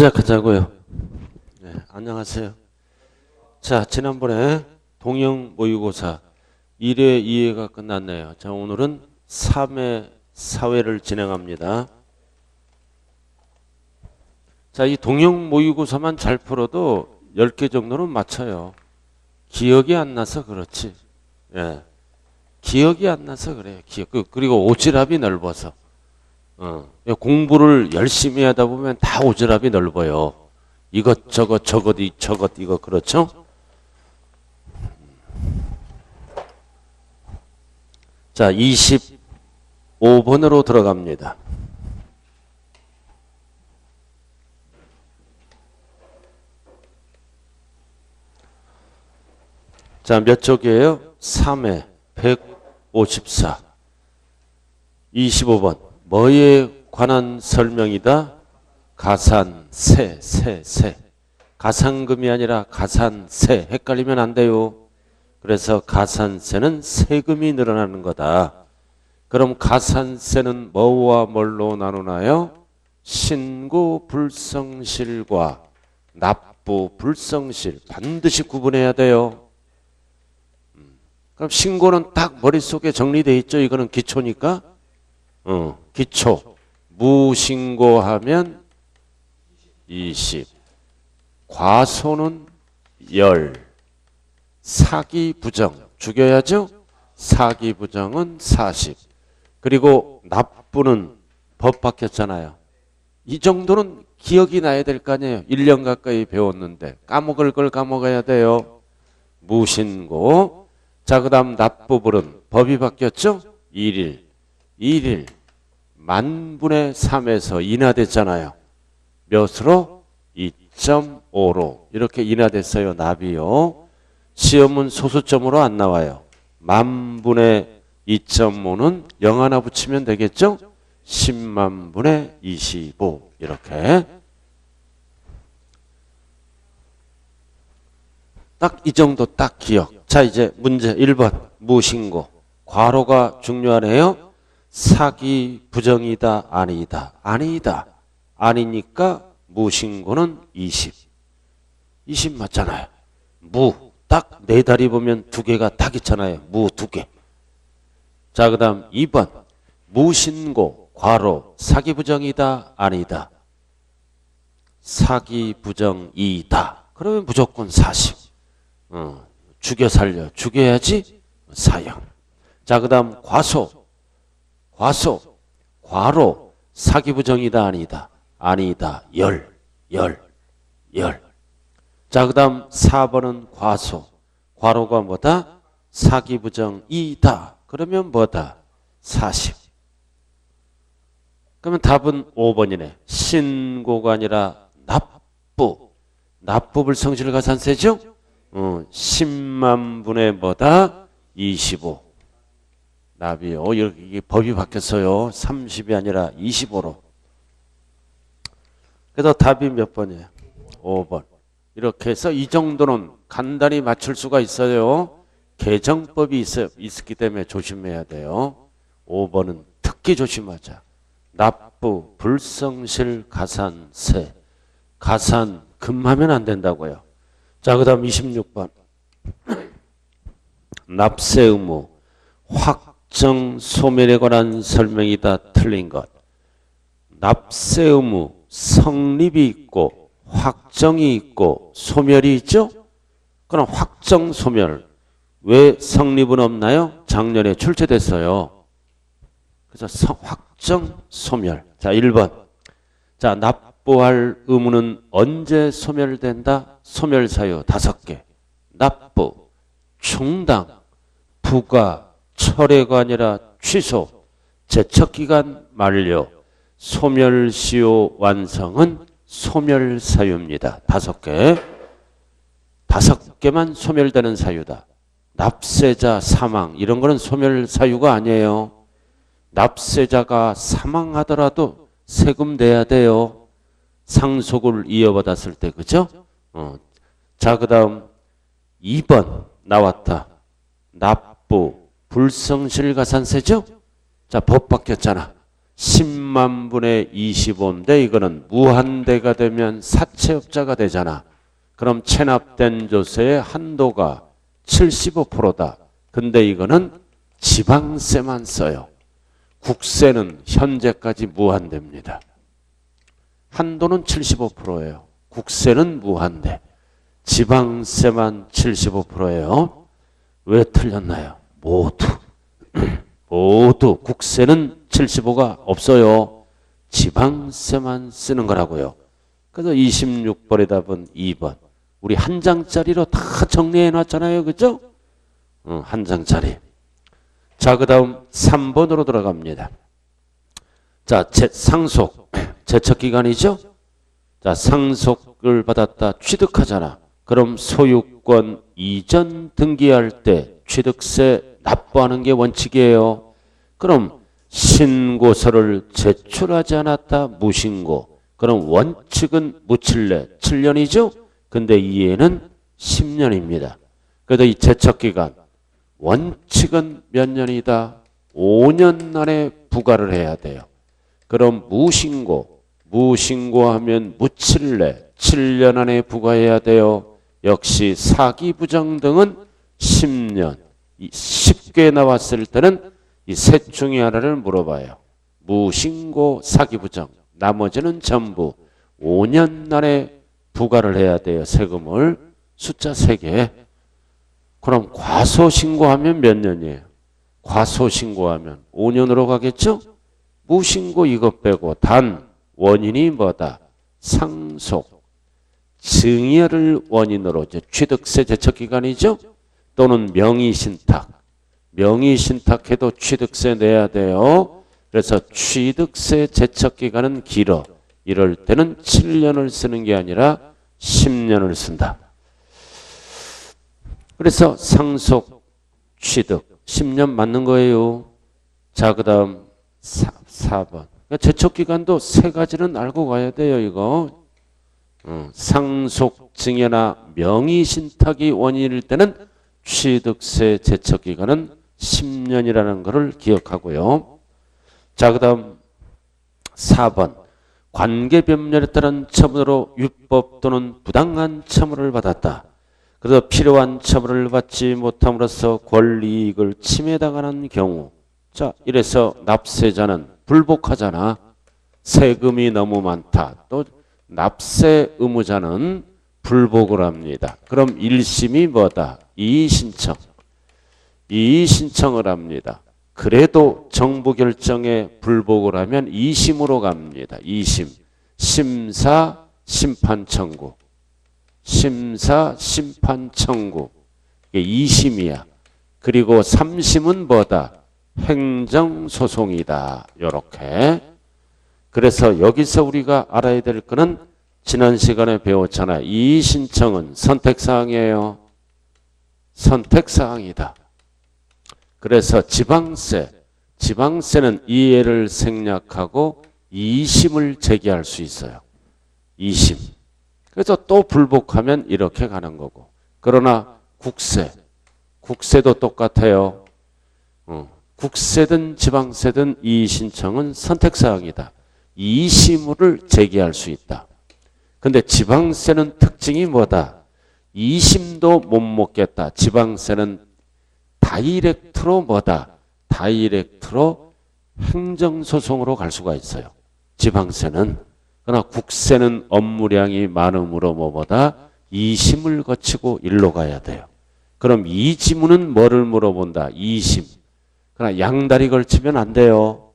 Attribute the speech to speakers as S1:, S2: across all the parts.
S1: 시작하자고요. 네, 안녕하세요. 자, 지난번에 동형 모의고사 1회 2회가 끝났네요. 자, 오늘은 3회 4회를 진행합니다. 자, 이 동형 모의고사만 잘 풀어도 10개 정도는 맞춰요. 기억이 안 나서 그렇지. 예. 기억이 안 나서 그래요. 그리고 오지랖이 넓어서. 공부를 열심히 하다 보면 다 오지랖이 넓어요. 이것저것 저것 이거 그렇죠? 자, 25번으로 들어갑니다. 자, 몇 쪽이에요? 3회 154. 25번. 뭐에 관한 설명이다? 가산세. 가산금이 아니라 가산세. 헷갈리면 안 돼요. 그래서 가산세는 세금이 늘어나는 거다. 그럼 가산세는 뭐와 뭘로 나누나요? 신고 불성실과 납부 불성실. 반드시 구분해야 돼요. 그럼 신고는 딱 머릿속에 정리되어 있죠. 이거는 기초니까. 기초. 무신고하면 20. 과소는 10. 사기 부정. 죽여야죠. 사기 부정은 40. 그리고 납부는 법 바뀌었잖아요. 이 정도는 기억이 나야 될 거 아니에요. 1년 가까이 배웠는데 까먹을 걸 까먹어야 돼요. 무신고. 자, 그 다음 납부불은 법이 바뀌었죠. 1일 만분의 3에서 인하됐잖아요. 몇으로? 2.5로 이렇게 인하됐어요. 납이요. 시험은 소수점으로 안 나와요. 만분의 2.5는 0 하나 붙이면 되겠죠. 10만분의 25 이렇게. 딱 이 정도 딱 기억. 자, 이제 문제 1번 무신고. 과로가 중요하네요. 사기 부정이다 아니다. 아니니까 무신고는 20. 20 맞잖아요. 무. 딱 네 다리 보면 두 개가 딱 있잖아요. 무 두 개. 자, 그 다음 2번 무신고 과로 사기 부정이다 아니다. 사기 부정이다. 그러면 무조건 40. 죽여 살려. 죽여야지 사형. 자, 그 다음 과로 사기 부정이다 아니다. 10. 자, 그 다음 4번은 과로가 뭐다? 사기 부정이다. 그러면 뭐다? 40. 그러면 답은 5번이네. 신고가 아니라 납부 불성실 가산세죠? 10만 분의 뭐다? 25. 납이요. 이게 법이 바뀌었어요. 30이 아니라 25로. 그래서 답이 몇 번이에요? 5번. 이렇게 해서 이 정도는 간단히 맞출 수가 있어요. 개정법이 있었기 때문에 조심해야 돼요. 5번은 특히 조심하자. 납부, 불성실, 가산세. 가산금하면 안 된다고요. 자, 그 다음 26번. 납세 의무. 확정 소멸에 관한 설명이다. 틀린 것. 납세 의무 성립이 있고 확정이 있고 소멸이 있죠? 그럼 확정 소멸. 왜 성립은 없나요? 작년에 출제됐어요. 그래서 확정 소멸. 자, 1번. 자, 납부할 의무는 언제 소멸된다? 소멸 사유 5개. 납부, 충당, 부과, 철회가 아니라 취소, 제척기간 만료, 소멸시효 완성은 소멸사유입니다. 5개. 5개만 소멸되는 사유다. 납세자 사망 이런 거는 소멸사유가 아니에요. 납세자가 사망하더라도 세금 내야 돼요. 상속을 이어받았을 때. 그죠? 자, 그 다음 2번 나왔다. 납부 불성실 가산세죠? 자, 법 바뀌었잖아. 10만 10만 분의 25인데 이거는 무한대가 되면 사채업자가 되잖아. 그럼 체납된 조세의 한도가 75%다. 근데 이거는 지방세만 써요. 국세는 현재까지 무한대입니다. 한도는 75%예요. 국세는 무한대. 지방세만 75%예요. 왜 틀렸나요? 모두 국세는 75가 없어요. 지방세만 쓰는 거라고요. 그래서 26번의 답은 2번. 우리 한 장짜리로 다 정리해 놨잖아요. 그죠? 한 장짜리. 자, 그 다음 3번으로 들어갑니다. 자, 상속. 제척기간이죠? 자, 상속을 받았다. 취득하잖아. 그럼 소유권 이전 등기할 때 취득세 납부하는 게 원칙이에요. 그럼 신고서를 제출하지 않았다. 무신고. 그럼 원칙은 무칠내 7년이죠? 근데 이해는 10년입니다. 그래도 이 제척기간 원칙은 몇 년이다? 5년 안에 부과를 해야 돼요. 그럼 무신고하면 무칠내 7년 안에 부과해야 돼요. 역시 사기 부정 등은 10년. 쉽게 나왔을 때는 이 셋 중에 하나를 물어봐요. 무신고 사기 부정. 나머지는 전부 5년 안에 부과를 해야 돼요. 세금을. 숫자 3개. 그럼 과소신고하면 몇 년이에요? 과소신고하면 5년으로 가겠죠? 무신고 이것 빼고 단 원인이 뭐다? 상속. 증여를 원인으로 취득세 제척기간이죠? 또는 명의신탁. 명의신탁해도 취득세 내야 돼요. 그래서 취득세 제척기간은 길어. 이럴 때는 7년을 쓰는 게 아니라 10년을 쓴다. 그래서 상속 취득 10년 맞는 거예요. 자, 그 다음 4번. 제척기간도 3가지는 알고 가야 돼요. 이거. 상속 증여나 명의신탁이 원인일 때는 취득세 제척기간은 10년이라는 것을 기억하고요. 자, 그 다음 4번. 관계변멸에 따른 처분으로 유법 또는 부당한 처분을 받았다. 그래서 필요한 처분을 받지 못함으로써 권리이익을 침해당하는 경우. 자, 이래서 납세자는 불복하잖아. 세금이 너무 많다. 또 납세 의무자는 불복을 합니다. 그럼 1심이 뭐다? 이의신청. 이의신청을 합니다. 그래도 정부 결정에 불복을 하면 2심으로 갑니다. 2심. 심사, 심판 청구. 심사, 심판 청구. 이게 2심이야. 그리고 3심은 뭐다? 행정소송이다. 요렇게. 그래서 여기서 우리가 알아야 될 거는 지난 시간에 배웠잖아요. 이의신청은 선택사항이에요. 선택사항이다. 그래서 지방세는 이해를 생략하고 2심을 제기할 수 있어요. 2심. 그래서 또 불복하면 이렇게 가는 거고. 그러나 국세도 똑같아요. 국세든 지방세든 이의신청은 선택사항이다. 2심을 제기할 수 있다. 근데 지방세는 특징이 뭐다? 2심도 못 먹겠다. 지방세는 다이렉트로 뭐다? 다이렉트로 행정소송으로 갈 수가 있어요. 지방세는. 그러나 국세는 업무량이 많음으로 뭐보다 2심을 거치고 일로 가야 돼요. 그럼 이 지문은 뭐를 물어본다? 2심. 그러나 양다리 걸치면 안 돼요.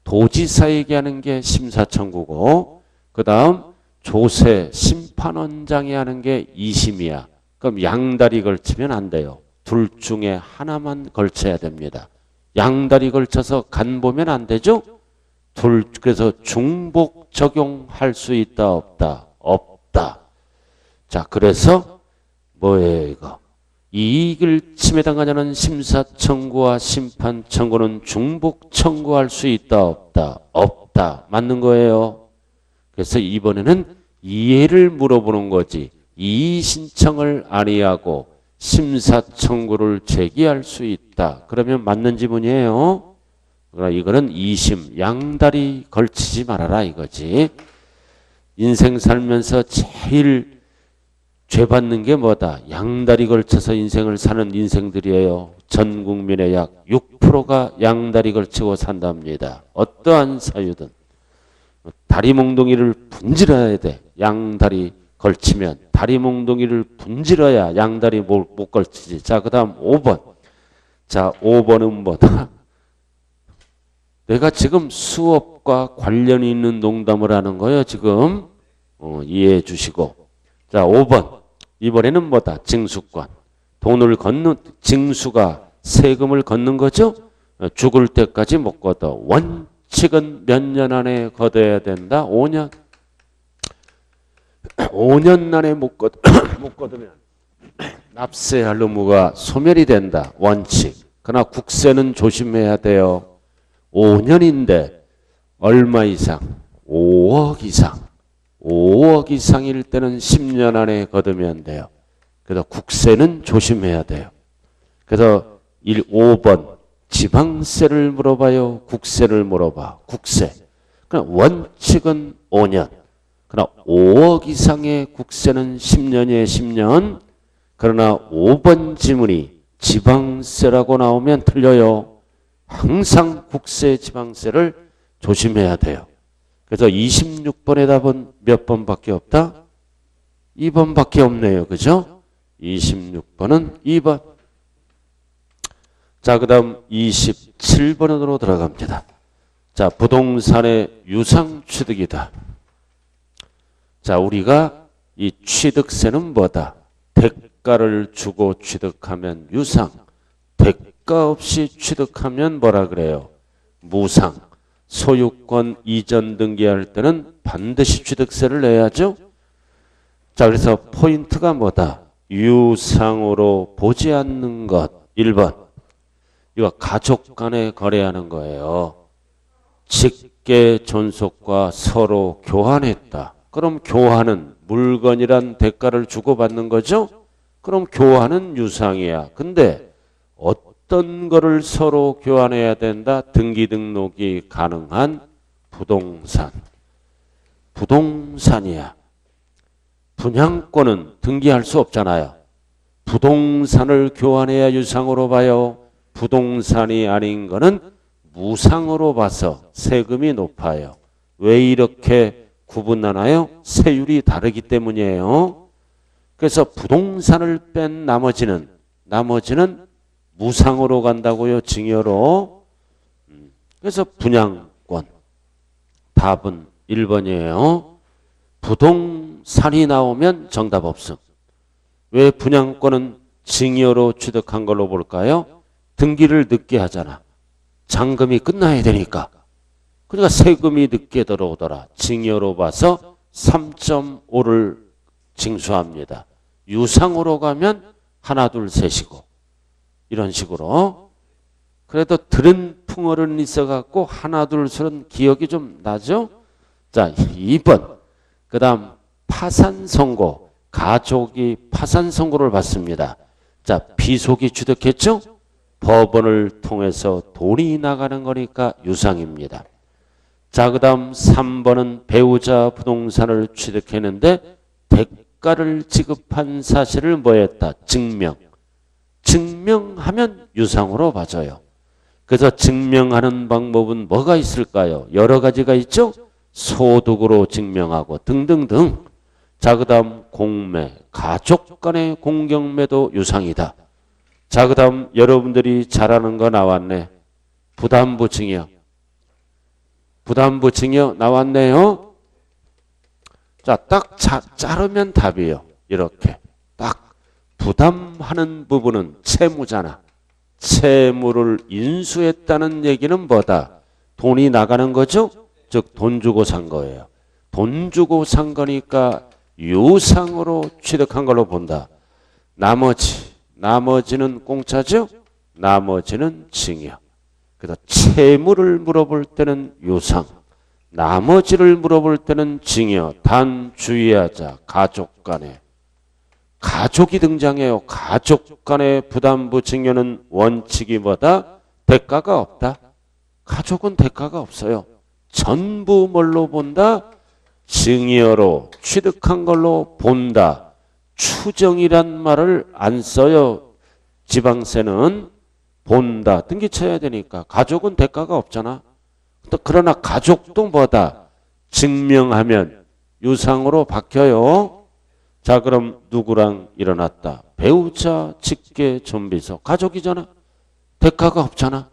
S1: 도지사에게 하는 게 심사청구고 그 다음 조세 심판원장이 하는 게 2심이야. 그럼 양다리 걸치면 안 돼요. 둘 중에 하나만 걸쳐야 됩니다. 양다리 걸쳐서 간 보면 안 되죠? 그래서 중복 적용할 수 있다 없다? 없다. 자, 그래서 뭐예요 이거? 이익을 침해당하자는 심사청구와 심판청구는 중복 청구할 수 있다 없다? 없다. 맞는 거예요. 그래서 이번에는 이해를 물어보는 거지. 이의 신청을 아니하고 심사청구를 제기할 수 있다. 그러면 맞는 지문이에요. 그러나 이거는 이심, 양다리 걸치지 말아라 이거지. 인생 살면서 제일 죄 받는 게 뭐다? 양다리 걸쳐서 인생을 사는 인생들이에요. 전 국민의 약 6%가 양다리 걸치고 산답니다. 어떠한 사유든. 다리 몽둥이를 분질러야 돼. 양다리 걸치면 다리 몽둥이를 분질러야 양다리 못 걸치지. 자, 그 다음 5번. 자, 5번은 뭐다? 내가 지금 수업과 관련이 있는 농담을 하는 거예요. 지금 이해해 주시고. 자, 5번. 이번에는 뭐다? 징수권. 돈을 걷는, 징수가 세금을 걷는 거죠? 죽을 때까지 못 걷어. 원칙은 몇 년 안에 걷어야 된다? 5년. 5년 안에 못 걷으면 납세할 의무가 소멸이 된다. 원칙. 그러나 국세는 조심해야 돼요. 5년인데 얼마 이상? 5억 이상. 5억 이상일 때는 10년 안에 거두면 돼요. 그래서 국세는 조심해야 돼요. 그래서 5번 지방세를 물어봐요. 국세를 물어봐. 국세. 그럼 원칙은 5년. 그러나 5억 이상의 국세는 10년이에요. 10년. 그러나 5번 지문이 지방세라고 나오면 틀려요. 항상 국세 지방세를 조심해야 돼요. 그래서 26번의 답은 몇 번밖에 없다? 2번밖에 없네요. 그죠? 26번은 2번. 자, 그 다음 27번으로 들어갑니다. 자, 부동산의 유상 취득이다. 자, 우리가 이 취득세는 뭐다? 대가를 주고 취득하면 유상, 대가 없이 취득하면 뭐라 그래요? 무상. 소유권 이전 등기할 때는 반드시 취득세를 내야죠. 자, 그래서 포인트가 뭐다? 유상으로 보지 않는 것. 1번. 이거 가족 간에 거래하는 거예요. 직계 존속과 서로 교환했다. 그럼 교환은 물건이란 대가를 주고받는 거죠? 그럼 교환은 유상이야. 근데 어떤 거를 서로 교환해야 된다? 등기 등록이 가능한 부동산. 부동산이야. 분양권은 등기할 수 없잖아요. 부동산을 교환해야 유상으로 봐요. 부동산이 아닌 거는 무상으로 봐서 세금이 높아요. 왜 이렇게 구분하나요? 세율이 다르기 때문이에요. 그래서 부동산을 뺀 나머지는 무상으로 간다고요. 증여로. 그래서 분양권. 답은 1번이에요. 부동산이 나오면 정답 없음. 왜 분양권은 증여로 취득한 걸로 볼까요? 등기를 늦게 하잖아. 잔금이 끝나야 되니까. 그러니까 세금이 늦게 들어오더라. 증여로 봐서 3.5를 징수합니다. 유상으로 가면 하나 둘 셋이고 이런 식으로. 그래도 들은 풍어는 있어갖고 하나 둘 셋은 기억이 좀 나죠? 자, 2번. 그 다음 파산 선고. 가족이 파산 선고를 받습니다. 자, 비속이 취득했죠? 법원을 통해서 돈이 나가는 거니까 유상입니다. 자, 그 다음 3번은 배우자 부동산을 취득했는데 대가를 지급한 사실을 뭐했다? 증명. 증명하면 유상으로 봐줘요. 그래서 증명하는 방법은 뭐가 있을까요? 여러 가지가 있죠? 소득으로 증명하고 등등등. 자, 그 다음 공매, 가족 간의 공경매도 유상이다. 자, 그 다음 여러분들이 잘 아는 거 나왔네. 부담부 증여. 부담부 증여 나왔네요. 자, 딱 자르면 답이에요. 이렇게 딱 부담하는 부분은 채무잖아. 채무를 인수했다는 얘기는 뭐다? 돈이 나가는 거죠? 즉 돈 주고 산 거예요. 돈 주고 산 거니까 유상으로 취득한 걸로 본다. 나머지는 공짜죠? 나머지는 증여. 그래서 채무를 물어볼 때는 유상, 나머지를 물어볼 때는 증여. 단 주의하자. 가족 간에. 가족이 등장해요. 가족 간의 부담부 증여는 원칙이 뭐다? 대가가 없다. 가족은 대가가 없어요. 전부 뭘로 본다? 증여로 취득한 걸로 본다. 추정이란 말을 안 써요. 지방세는 본다. 등기 쳐야 되니까. 가족은 대가가 없잖아. 또 그러나 가족도 뭐다? 증명하면 유상으로 바뀌어요. 자, 그럼 누구랑 일어났다? 배우자, 직계, 존비서. 가족이잖아. 대가가 없잖아.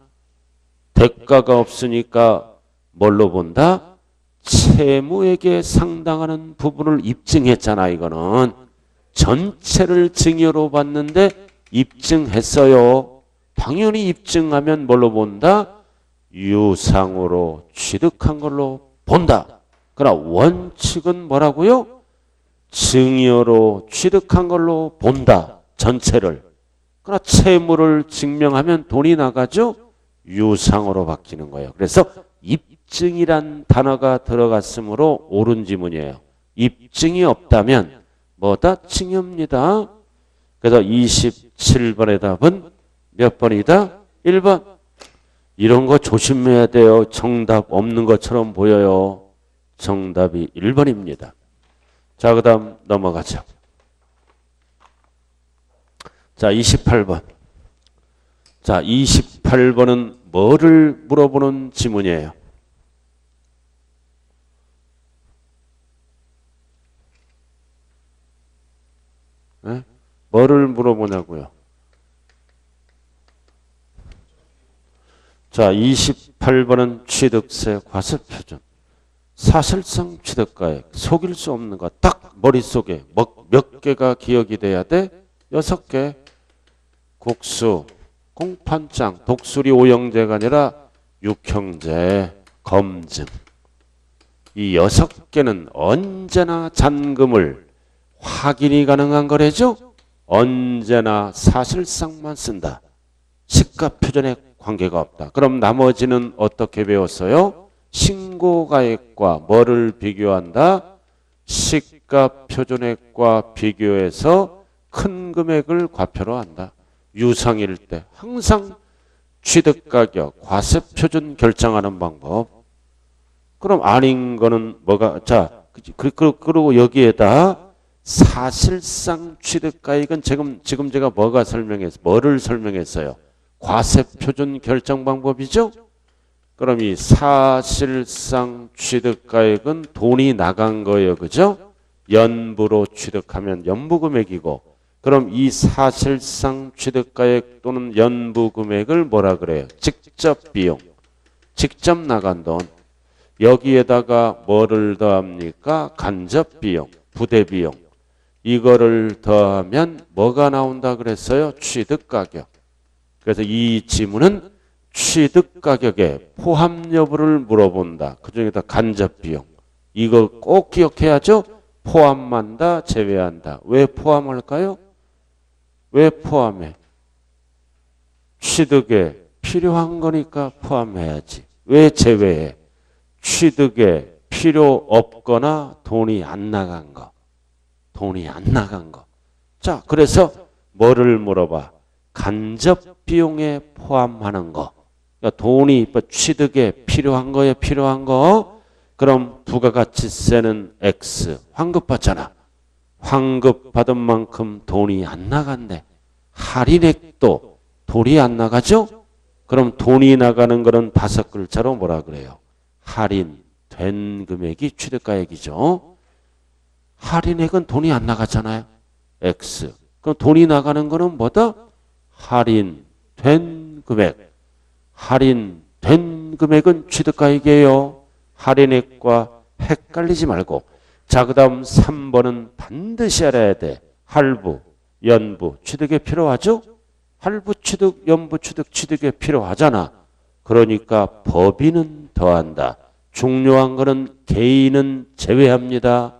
S1: 대가가 없으니까 뭘로 본다? 채무에게 상당하는 부분을 입증했잖아. 이거는 전체를 증여로 봤는데 입증했어요. 당연히 입증하면 뭘로 본다? 유상으로 취득한 걸로 본다. 그러나 원칙은 뭐라고요? 증여로 취득한 걸로 본다. 전체를. 그러나 채무를 증명하면 돈이 나가죠? 유상으로 바뀌는 거예요. 그래서 입증이란 단어가 들어갔으므로 옳은 지문이에요. 입증이 없다면 뭐다? 증여입니다. 그래서 27번의 답은 몇 번이다? 1번. 이런 거 조심해야 돼요. 정답 없는 것처럼 보여요. 정답이 1번입니다. 자, 그 다음 넘어가죠. 자, 28번. 자, 28번은 뭐를 물어보는 지문이에요? 네? 뭐를 물어보냐고요? 자, 28번은 취득세 과세표준. 사실상 취득가액, 속일 수 없는 거 딱 머릿속에 몇 개가 기억이 돼야 돼? 6개. 국수, 공판장, 독수리 오형제가 아니라 육형제, 검증. 이 6개는 언제나 잔금을 확인이 가능한 거래죠? 언제나 사실상만 쓴다. 시가 표준에 관계가 없다. 그럼 나머지는 어떻게 배웠어요? 신고가액과 뭐를 비교한다? 시가 표준액과 비교해서 큰 금액을 과표로 한다. 유상일 때 항상 취득가격, 과세표준 결정하는 방법. 그럼 아닌 거는 뭐가? 자, 그리고 여기에다 사실상 취득가액은 지금 제가 뭐를 설명했어요? 과세표준 결정 방법이죠? 그럼 이 사실상 취득가액은 돈이 나간 거예요. 그죠? 연부로 취득하면 연부금액이고, 그럼 이 사실상 취득가액 또는 연부금액을 뭐라 그래요? 직접 비용. 직접 나간 돈. 여기에다가 뭐를 더합니까? 간접 비용, 부대 비용. 이거를 더하면 뭐가 나온다 그랬어요? 취득가격. 그래서 이 지문은 취득가격의 포함 여부를 물어본다. 그중에다 간접 비용. 이거 꼭 기억해야죠. 포함한다, 제외한다. 왜 포함할까요? 왜 포함해? 취득에 필요한 거니까 포함해야지. 왜 제외해? 취득에 필요 없거나 돈이 안 나간 거. 돈이 안 나간 거. 자, 그래서 뭐를 물어봐? 간접 비용에 포함하는 거. 그러니까 돈이 취득에 필요한 거에 필요한 거. 그럼 부가가치세는 X. 환급받잖아. 환급받은 만큼 돈이 안 나간대. 할인액도 돈이 안 나가죠? 그럼 돈이 나가는 거는 5글자로 뭐라 그래요? 할인된 금액이 취득가액이죠. 할인액은 돈이 안 나가잖아요. X. 그럼 돈이 나가는 거는 뭐다? 할인된 금액. 할인된 금액은 취득가액이에요. 할인액과 헷갈리지 말고. 자, 그 다음 3번은 반드시 알아야 돼. 할부, 연부, 취득에 필요하죠? 할부 취득, 연부 취득, 취득에 필요하잖아. 그러니까 법인은 더한다. 중요한 거는 개인은 제외합니다.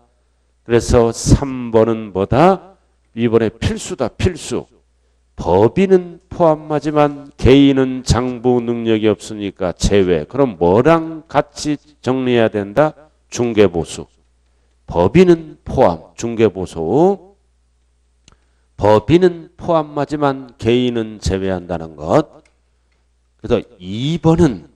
S1: 그래서 3번은 뭐다? 이번에 필수다. 필수. 법인은 포함하지만 개인은 장부 능력이 없으니까 제외. 그럼 뭐랑 같이 정리해야 된다? 중개보수. 법인은 포함. 중개보수. 법인은 포함하지만 개인은 제외한다는 것. 그래서 2번은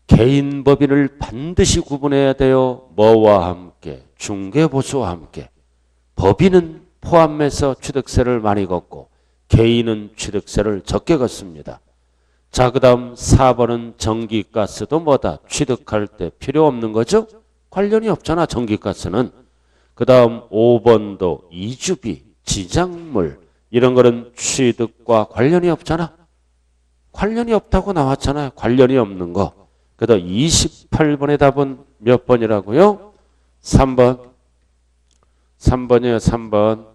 S1: 개인법인을 반드시 구분해야 돼요. 뭐와 함께? 중개보수와 함께. 법인은 포함해서 취득세를 많이 걷고 개인은 취득세를 적게 걷습니다. 자, 그 다음 4번은 전기가스도 뭐다? 취득할 때 필요 없는 거죠? 관련이 없잖아, 전기가스는. 그 다음 5번도 이주비, 지작물 이런 거는 취득과 관련이 없잖아. 관련이 없다고 나왔잖아요. 관련이 없는 거. 그 다음 28번의 답은 몇 번이라고요? 3번. 3번이에요. 3번.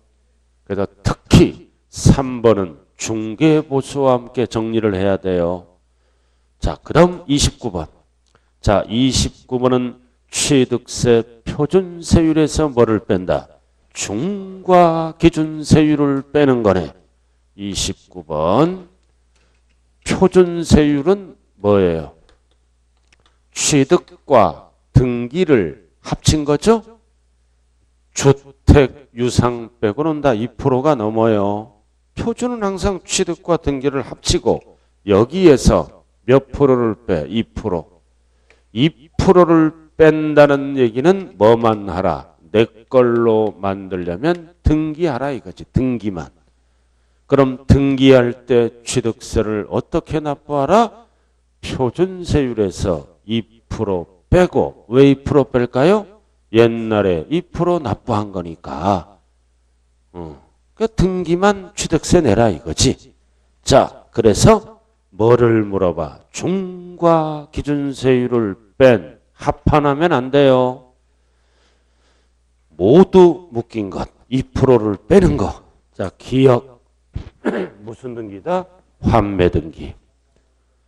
S1: 그래서 특히 3번은 중개보수와 함께 정리를 해야 돼요. 자, 그 다음 29번. 자, 29번은 취득세 표준세율에서 뭐를 뺀다? 중과 기준세율을 빼는 거네. 29번. 표준세율은 뭐예요? 취득과 등기를 합친 거죠? 주택, 유상 빼고는 다 2%가 넘어요. 표준은 항상 취득과 등기를 합치고 여기에서 몇 프로를 빼? 2%. 2%를 뺀다는 얘기는 뭐만 하라? 내 걸로 만들려면 등기하라 이거지. 등기만. 그럼 등기할 때 취득세를 어떻게 납부하라? 표준세율에서 2% 빼고 왜 2% 뺄까요? 옛날에 2% 납부한 거니까. 그 등기만 취득세 내라 이거지. 자, 그래서 뭐를 물어봐? 중과 기준세율을 뺀 합판하면 안 돼요. 모두 묶인 것 2%를 빼는 거. 자, 기억. 무슨 등기다? 환매 등기.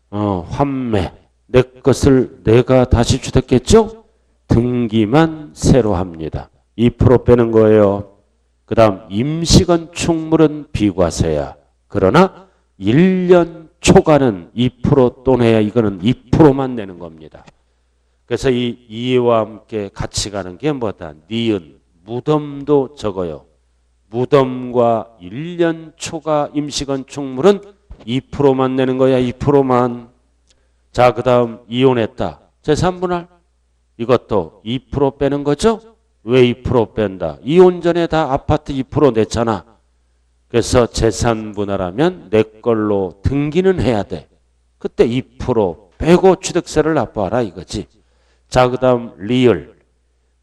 S1: 환매. 내 것을 내가 다시 취득했죠? 등기만 새로 합니다. 2% 빼는 거예요. 그 다음 임시건축물은 비과세야. 그러나 1년 초과는 2% 또 내야 이거는 2%만 내는 겁니다. 그래서 이 이와 함께 같이 가는 게 뭐다? 니은. 무덤도 적어요. 무덤과 1년 초과 임시건축물은 2%만 내는 거야. 2%만. 자, 그 다음 이혼했다. 제3분할. 이것도 2% 빼는 거죠? 왜 2% 뺀다? 이혼 전에 다 아파트 2% 냈잖아. 그래서 재산분할하면 내 걸로 등기는 해야 돼. 그때 2% 빼고 취득세를 납부하라 이거지. 자, 그 다음 리을.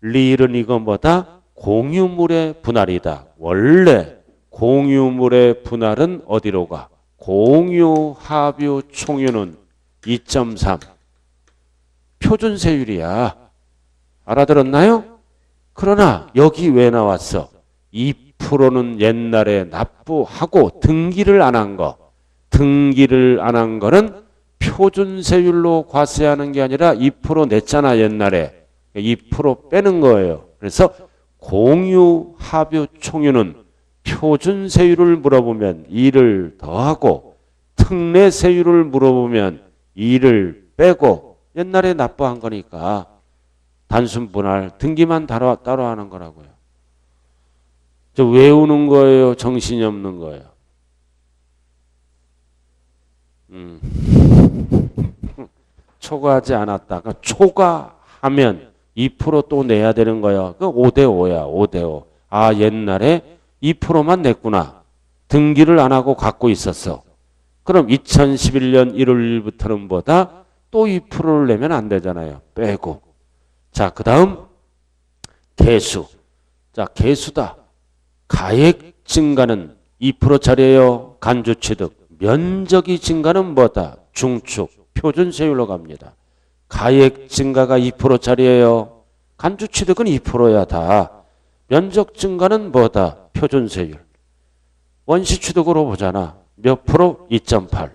S1: 리을은 이거 뭐다? 공유물의 분할이다. 원래 공유물의 분할은 어디로 가? 공유, 합유, 총유는 2.3. 표준세율이야. 알아들었나요? 그러나 여기 왜 나왔어? 2%는 옛날에 납부하고 등기를 안 한 거. 등기를 안 한 거는 표준세율로 과세하는 게 아니라 2% 냈잖아 옛날에. 2% 빼는 거예요. 그래서 공유, 합유, 총유는 표준세율을 물어보면 2를 더하고 특례세율을 물어보면 2를 빼고 옛날에 납부한 거니까 단순분할 등기만 따로 하는 거라고요. 저 외우는 거예요? 정신이 없는 거예요? 초과하지 않았다. 그러니까 초과하면 2%또 내야 되는 거야. 그 5대5야. 5대5. 아, 옛날에 2%만 냈구나. 등기를 안 하고 갖고 있었어. 그럼 2011년 1월 1일부터는 뭐다? 또 2%를 내면 안 되잖아요. 빼고. 자, 그 다음 개수. 자, 개수다. 가액 증가는 2%짜리예요. 간주취득. 면적이 증가는 뭐다? 중축. 표준세율로 갑니다. 가액 증가가 2%짜리예요. 간주취득은 2%야 다. 면적 증가는 뭐다? 표준세율. 원시취득으로 보잖아. 몇 프로? 2.8.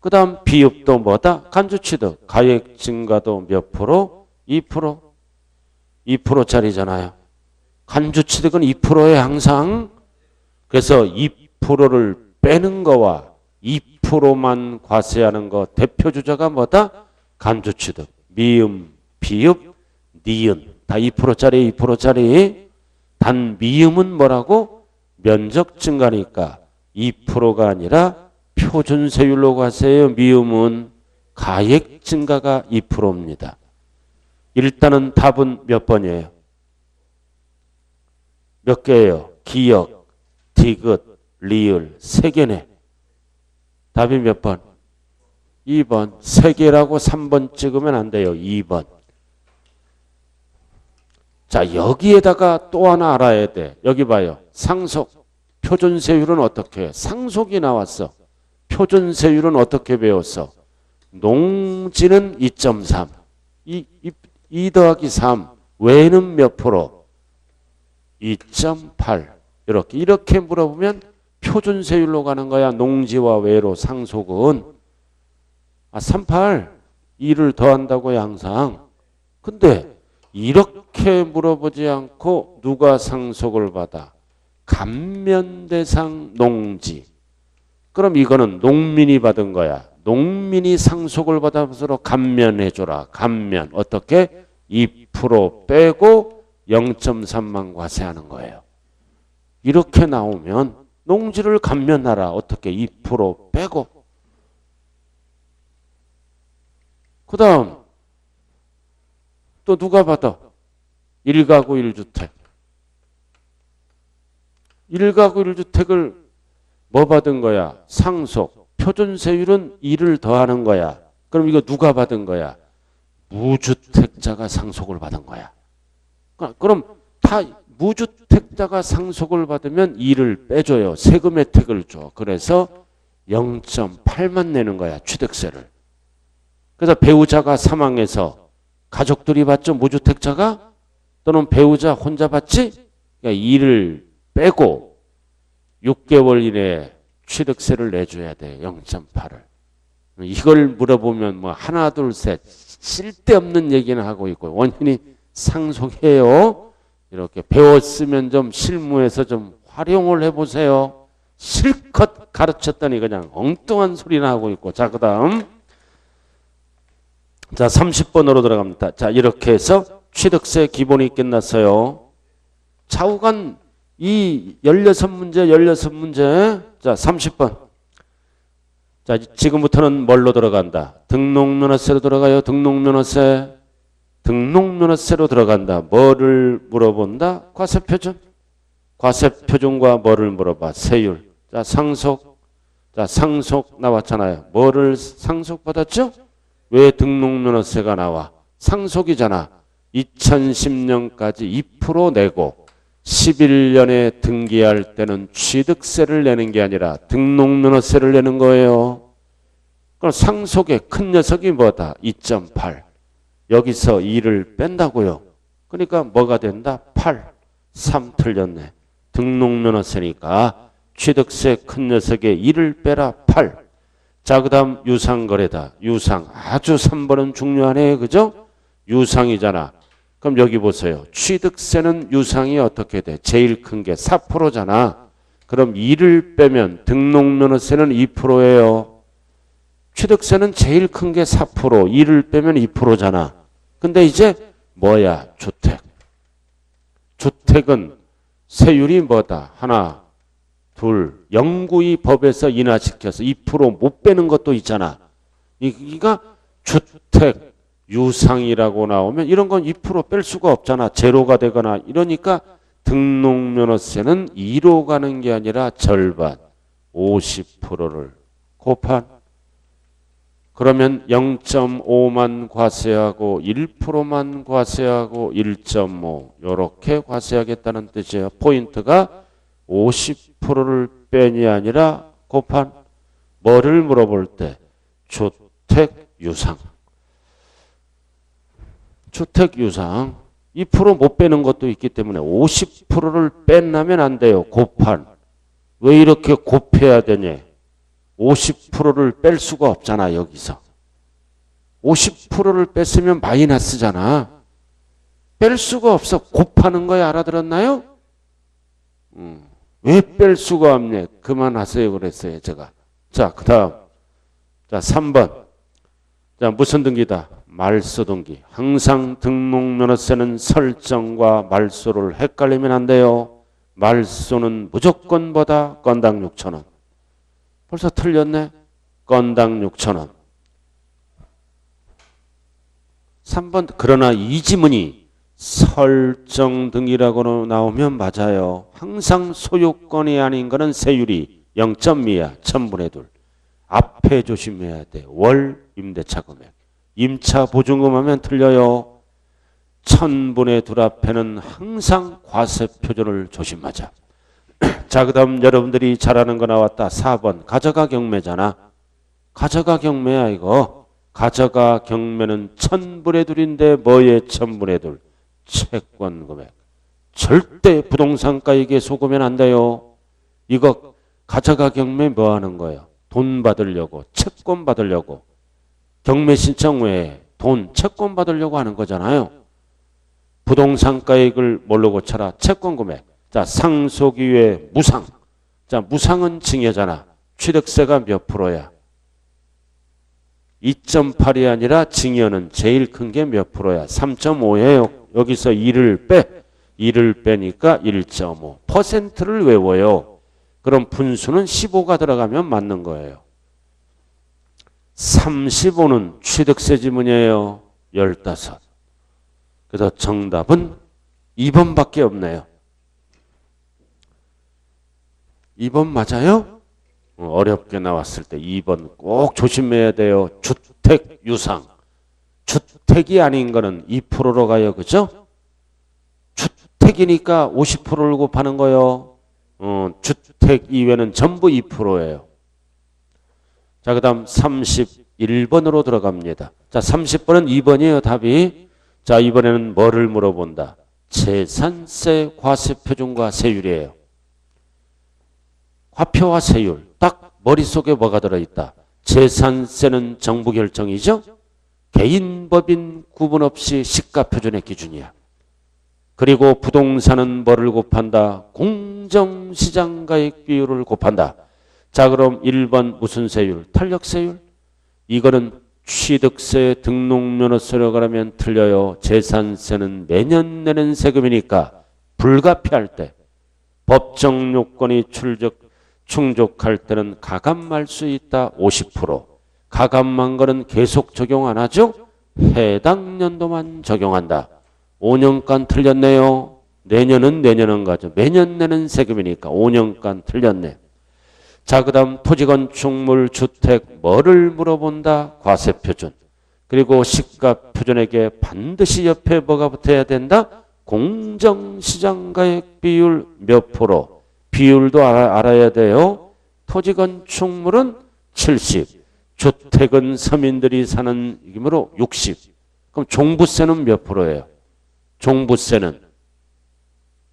S1: 그 다음 비읍도 뭐다? 간주취득. 가액 증가도 몇 프로? 2%. 2%짜리잖아요. 간주취득은 2%에 항상. 그래서 2%를 빼는 거와 2%만 과세하는 거 대표주자가 뭐다? 간주취득. 미음, 비읍, 니은. 다 2%짜리 2%짜리. 단 미음은 뭐라고? 면적 증가니까 2%가 아니라 표준세율로 과세해요. 미음은 가액 증가가 2%입니다. 일단은 답은 몇 번이에요? 몇 개예요? 기역, 디귿, 리을 3개네. 답이 몇 번? 2번. 3개라고 3번 찍으면 안 돼요. 2번. 자, 여기에다가 또 하나 알아야 돼. 여기 봐요. 상속. 표준세율은 어떻게 해? 상속이 나왔어. 표준세율은 어떻게 배웠어? 농지는 2.3. 2 더하기 3. 외는 몇 프로? 2.8. 이렇게 물어보면 표준세율로 가는 거야. 농지와 외로 상속은. 38. 2를 더한다고요, 항상. 근데 이렇게 물어보지 않고 누가 상속을 받아? 감면대상 농지. 그럼 이거는 농민이 받은 거야. 농민이 상속을 받아서 감면해줘라. 감면. 어떻게? 2% 빼고 0.3만 과세하는 거예요. 이렇게 나오면 농지를 감면하라. 어떻게? 2% 빼고. 그 다음 또 누가 받아? 1가구 1주택. 1가구 1주택을 뭐 받은 거야? 상속. 표준세율은 2를 더하는 거야. 그럼 이거 누가 받은 거야? 무주택자가 상속을 받은 거야. 그럼 다 무주택자가 상속을 받으면 2를 빼줘요. 세금 혜택을 줘. 그래서 0.8만 내는 거야. 취득세를. 그래서 배우자가 사망해서 가족들이 받죠. 무주택자가 또는 배우자 혼자 받지. 그러니까 2를 빼고 6개월 이내에 취득세를 내줘야 돼. 0.8을. 이걸 물어보면 뭐 하나 둘 셋 쓸데없는 얘기는 하고 있고 원인이 상속이에요. 이렇게 배웠으면 좀 실무에서 좀 활용을 해보세요. 실컷 가르쳤더니 그냥 엉뚱한 소리나 하고 있고. 자, 그 다음. 자, 30번으로 들어갑니다. 자, 이렇게 해서 취득세 기본이 끝났어요. 좌우간 이 16문제. 자, 30번. 자, 지금부터는 뭘로 들어간다? 등록면허세로 들어가요. 등록면허세로 들어간다. 뭐를 물어본다? 과세표준. 과세표준과 뭐를 물어봐? 세율. 자, 상속. 자, 상속 나왔잖아요. 뭐를 상속받았죠? 왜 등록면허세가 나와? 상속이잖아. 2010년까지 2% 내고 11년에 등기할 때는 취득세를 내는 게 아니라 등록면허세를 내는 거예요. 그럼 상속의 큰 녀석이 뭐다? 2.8. 여기서 2를 뺀다고요. 그러니까 뭐가 된다? 8. 3 틀렸네. 등록면허세니까 취득세 큰 녀석의 2를 빼라. 8. 자, 그 다음 유상거래다. 유상. 아주 3번은 중요하네. 그죠? 유상이잖아. 그럼 여기 보세요. 취득세는 유상이 어떻게 돼? 제일 큰 게 4%잖아. 그럼 2를 빼면 등록면허세는 2%예요. 취득세는 제일 큰 게 4%, 2를 빼면 2%잖아. 근데 이제 뭐야? 주택. 주택은 세율이 뭐다? 하나, 둘, 영구히 법에서 인하시켜서 2% 못 빼는 것도 있잖아. 이가 주택 유상이라고 나오면 이런 건 2% 뺄 수가 없잖아. 제로가 되거나 이러니까 등록면허세는 2로 가는 게 아니라 절반 50%를 곱한. 그러면 0.5만 과세하고 1%만 과세하고 1.5 이렇게 과세하겠다는 뜻이에요. 포인트가 50%를 빼니 아니라 곱한. 뭐를 물어볼 때? 주택 유상. 주택 유상 2% 못 빼는 것도 있기 때문에 50%를 뺀다면 안 돼요. 곱한. 왜 이렇게 곱해야 되냐? 50%를 뺄 수가 없잖아. 여기서 50%를 뺐으면 마이너스잖아. 뺄 수가 없어. 곱하는 거야. 알아들었나요? 왜 뺄 수가 없냐? 그만하세요 그랬어요 제가. 자, 그 다음. 자, 3번. 자, 무슨 등기다? 말소 등기. 항상 등록면허세는 설정과 말소를 헷갈리면 안 돼요. 말소는 무조건 뭐다? 건당 6,000원. 벌써 틀렸네. 건당 6,000원. 3번 그러나 이 지문이 설정 등이라고 나오면 맞아요. 항상 소유권이 아닌 거는 세율이 0.2야. 1000분의 2. 앞에 조심해야 돼. 월 임대차 금액. 임차 보증금 하면 틀려요. 1000분의 2 앞에는 항상 과세 표준을 조심하자. 자, 그 다음 여러분들이 잘 아는 거 나왔다. 4번 가져가 경매잖아. 가져가 경매야 이거. 가져가 경매는 1000분의 2인데 뭐에 1000분의 2? 채권 금액. 절대 부동산가에게 속으면 안 돼요. 이거 가져가 경매 뭐 하는 거예요? 돈 받으려고, 채권 받으려고. 경매 신청 외에 돈, 채권 받으려고 하는 거잖아요. 부동산가액을 뭘로 고쳐라? 채권 금액. 자, 상속 이외에 무상. 자, 무상은 징여잖아. 취득세가 몇 프로야? 2.8이 아니라 징여는 제일 큰 게 몇 프로야? 3.5예요. 여기서 2를 빼. 2를 빼니까 1.5. 퍼센트를 외워요. 그럼 분수는 15가 들어가면 맞는 거예요. 35는 취득세 지문이에요. 15. 그래서 정답은 2번밖에 없네요. 2번 맞아요? 어렵게 나왔을 때 2번 꼭 조심해야 돼요. 주택 유상. 주택이 아닌 거는 2%로 가요. 그죠? 주택이니까 50%를 곱하는 거요. 주택 이외는 전부 2%예요. 자, 그 다음 31번으로 들어갑니다. 자, 30번은 2번이에요. 답이. 자, 이번에는 뭐를 물어본다? 재산세 과세표준과 세율이에요. 과표와 세율. 딱 머릿속에 뭐가 들어있다? 재산세는 정부 결정이죠? 개인, 법인 구분 없이 시가표준의 기준이야. 그리고 부동산은 뭐를 곱한다? 공정시장가액 비율을 곱한다. 자, 그럼 1번 무슨 세율? 탄력세율? 이거는 취득세 등록면허세로 가면 틀려요. 재산세는 매년 내는 세금이니까 불가피할 때 법정 요건이 충족할 때는 가감할 수 있다. 50%. 가감한 거는 계속 적용 안 하죠? 해당 연도만 적용한다. 5년간 틀렸네요. 내년은 가죠. 매년 내는 세금이니까 5년간 틀렸네. 자, 그 다음 토지건축물 주택 뭐를 물어본다? 과세표준. 그리고 시가표준에게 반드시 옆에 뭐가 붙어야 된다? 공정시장가액 비율 몇 프로? 비율도 알아야 돼요. 토지건축물은 70. 주택은 서민들이 사는 이므로 60. 그럼 종부세는 몇 프로예요?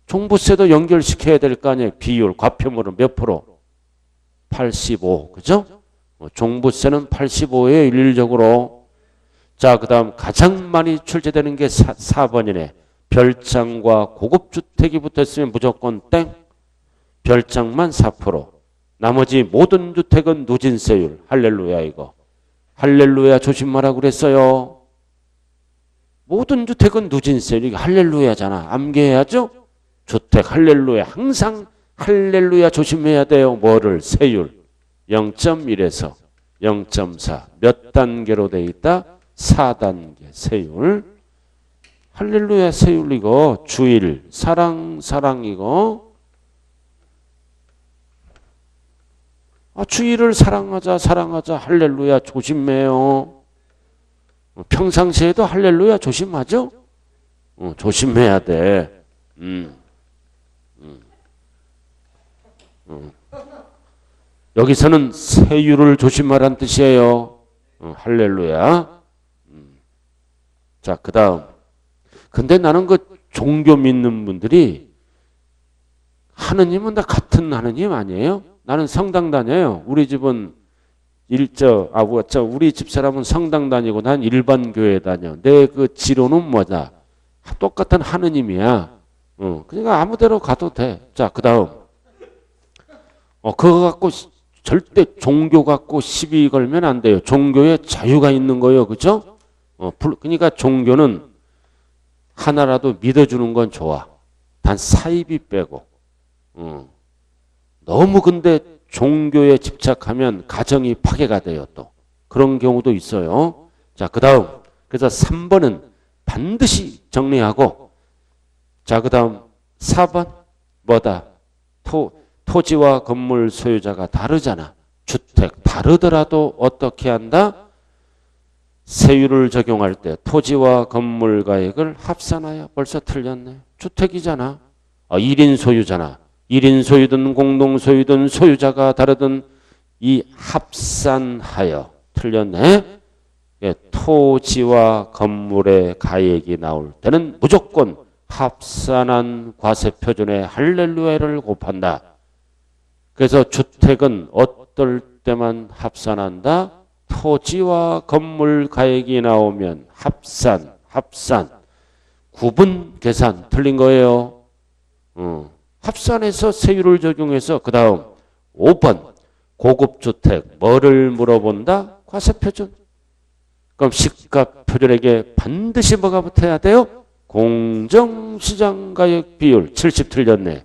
S1: 종부세도 연결시켜야 될 거 아니에요. 비율, 과표물은 몇 프로? 85. 그죠? 종부세는 85예요. 일률적으로. 자, 그 다음 가장 많이 출제되는 게 4번이네. 별장과 고급주택이 붙어있으면 무조건 땡. 별장만 4%. 나머지 모든 주택은 누진세율. 할렐루야 이거. 할렐루야 조심하라고 그랬어요. 모든 주택은 누진세율. 이게 할렐루야잖아. 암기해야죠. 주택 할렐루야. 항상 할렐루야 조심해야 돼요. 뭐를? 세율. 0.1에서 0.4. 몇 단계로 돼 있다? 4단계 세율. 할렐루야 세율 이거. 주일. 사랑 이거. 주일을 사랑하자 할렐루야 조심해요. 평상시에도 할렐루야 조심하죠? 조심해야 돼. 여기서는 세율을 조심하라는 뜻이에요. 할렐루야. 자, 그 다음. 근데 나는 그 종교 믿는 분들이 하느님은 다 같은 하느님 아니에요? 나는 성당 다녀요. 우리 집은 우리 집 사람은 성당 다니고 난 일반 교회 다녀. 내 그 지론은 뭐다? 똑같은 하느님이야. 그러니까 아무 데로 가도 돼. 자, 그 다음. 그거 갖고 절대 종교 갖고 시비 걸면 안 돼요. 종교에 자유가 있는 거예요. 그죠? 그러니까 종교는 하나라도 믿어주는 건 좋아. 단 사입이 빼고. 너무 근데 종교에 집착하면 가정이 파괴가 돼요. 또 그런 경우도 있어요. 자, 그 다음 그래서 3번은 반드시 정리하고, 자, 그 다음 4번 뭐다? 토지와 건물 소유자가 다르잖아. 주택 다르더라도 어떻게 한다? 세율을 적용할 때 토지와 건물 가액을 합산하여. 벌써 틀렸네. 주택이잖아. 1인 소유잖아. 1인 소유든 공동 소유든 소유자가 다르든 이 합산하여. 틀렸네. 예, 토지와 건물의 가액이 나올 때는 무조건 합산한 과세표준에 할렐루야를 곱한다. 그래서 주택은 어떨 때만 합산한다? 토지와 건물 가액이 나오면 합산. 구분 계산 틀린 거예요. 합산해서 세율을 적용해서. 그 다음 5번 고급주택 뭐를 물어본다? 과세표준. 그럼 시가표준액에 반드시 뭐가 붙어야 돼요? 공정시장가액 비율. 70 틀렸네.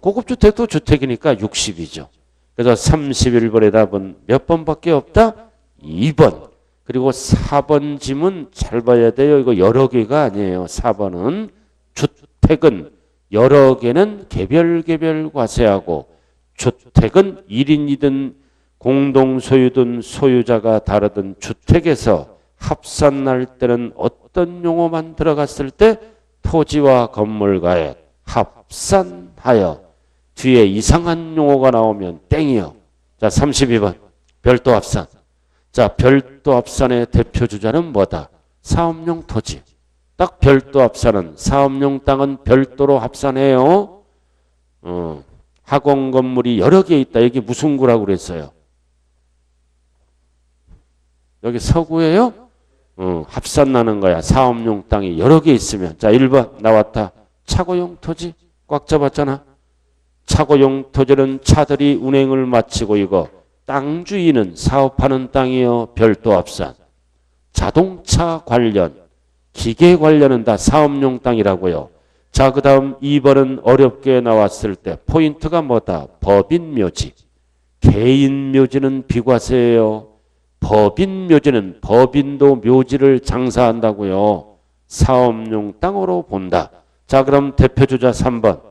S1: 고급주택도 주택이니까 60이죠. 그래서 31번의 답은 몇 번밖에 없다? 2번. 그리고 4번 지문 잘 봐야 돼요. 이거 여러 개가 아니에요. 4번은 주택은 여러 개는 개별 과세하고, 주택은 1인이든 공동소유든 소유자가 다르든 주택에서 합산할 때는 어떤 용어만 들어갔을 때? 토지와 건물가액 합산하여. 뒤에 이상한 용어가 나오면 땡이요. 자, 32번 별도 합산. 자, 별도 합산의 대표 주자는 뭐다? 사업용 토지. 딱 별도 합산은 사업용 땅은 별도로 합산해요. 학원 건물이 여러 개 있다. 여기 무슨 구라고 그랬어요? 여기 서구예요? 합산 나는 거야. 사업용 땅이 여러 개 있으면. 자, 1번 나왔다. 차고용 토지. 꽉 잡았잖아. 차고용 토지는 차들이 운행을 마치고 이거 땅 주인은 사업하는 땅이요. 별도 합산. 자동차 관련, 기계 관련은 다 사업용 땅이라고요. 자, 그 다음 2번은 어렵게 나왔을 때 포인트가 뭐다? 법인 묘지. 개인 묘지는 비과세예요. 법인 묘지는 법인도 묘지를 장사한다고요. 사업용 땅으로 본다. 자, 그럼 대표주자 3번.